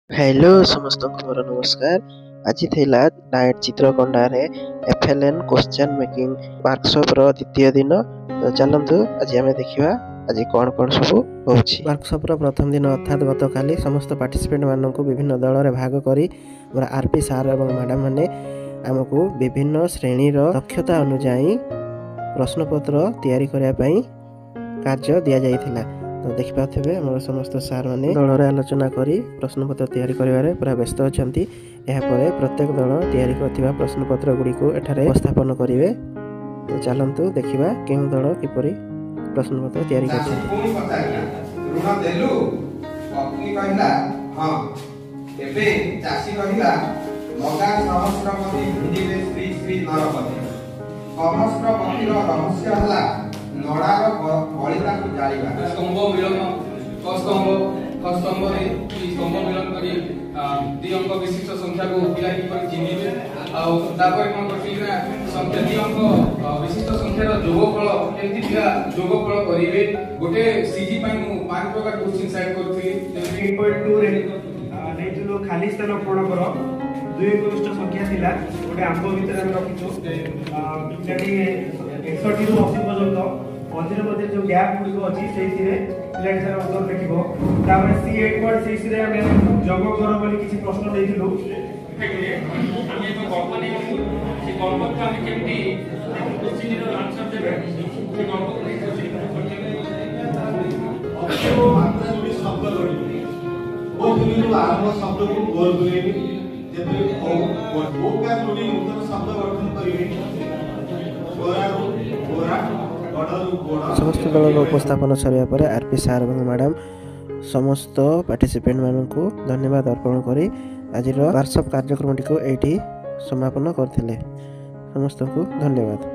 Hello समस्त को मोर नमस्कार। आज थिला डायट चित्रकोंडारे एफएलएन क्वेश्चन मेकिंग वर्कशॉप रो द्वितीय दिन। तो चलंतु आज आमे देखिबा आज कोन कोन सब होउछि। वर्कशॉप रो प्रथम दिन अर्थात गतकाली समस्त पार्टिसिपेंट माननको विभिन्न दल रे भाग करी मोर आरपी सर एवं मैडम माने हमकु विभिन्न श्रेणी रो दक्षता अनुसार प्रश्नपत्र तैयारी करिया पई कार्य दिया जाइथिला। तो देखि पाथबे हमर समस्त सार माने दल रे आलोचना करी प्रश्नपत्र तैयारी करिवारे पूरा व्यस्त अछंती। एहा परे प्रत्येक दल तैयारी करथिबा प्रश्नपत्र गुडी को एठारे उपस्थापन करिवे। तो चलंतु देखिबा केउ दल किपरि प्रश्नपत्र तैयारी करछथि। ऋण देलु पत्नी कहिला हां एबे चासी कहिला लगा सहस्रपति भिडिले श्री श्री नरपति। सहस्रपतिर रहस्य हला नड़ार बलिता को जालिबा स्तंभ मिलन स्तंभ रे स्तंभ मिलन करी दी अंक विशिष्ट संख्या को पिला की पर चिन्हिबे आ तापर कोन करथि ना संख्या दी अंक विशिष्ट संख्या रो जोगफल केमति पिला जोगफल करिवे। गोटे सीजी पई मु पांच प्रकार क्वेश्चन सेट करथि 3.2 रे नेटिलो खाली स्थान पूर्ण करो दुई विशिष्ट संख्या थिला गोटे आंब भीतर हम रखिछु पिलाटी 61 ରୁ 80 पर्यंत मझे मझे जो गैप गुडी अछि सेहि रे पिलाटी सारा उत्तर लिखिबो। तापर C8.6 रे हम जग कर बोली किछि प्रश्न देइथिलु हम एक गल्प नै से गल्प को हम केमति क्वेश्चन रो आंसर देबे से गल्प को तो मात्र जोडी शब्द जोडी ओ दुनिरो आरंभ शब्द को गोल करेबी जेतरे ओ का जोडी नूतन शब्द गठन करिवे गोरा समस्त दल उपस्थापन सरिया पर आरपी सार एवं मैडम समस्त पार्टिसिपेंट मानक धन्यवाद अर्पण करी आज वर्कशॉप कार्यक्रम टी को एठी समापन करथिले। समस्त को धन्यवाद।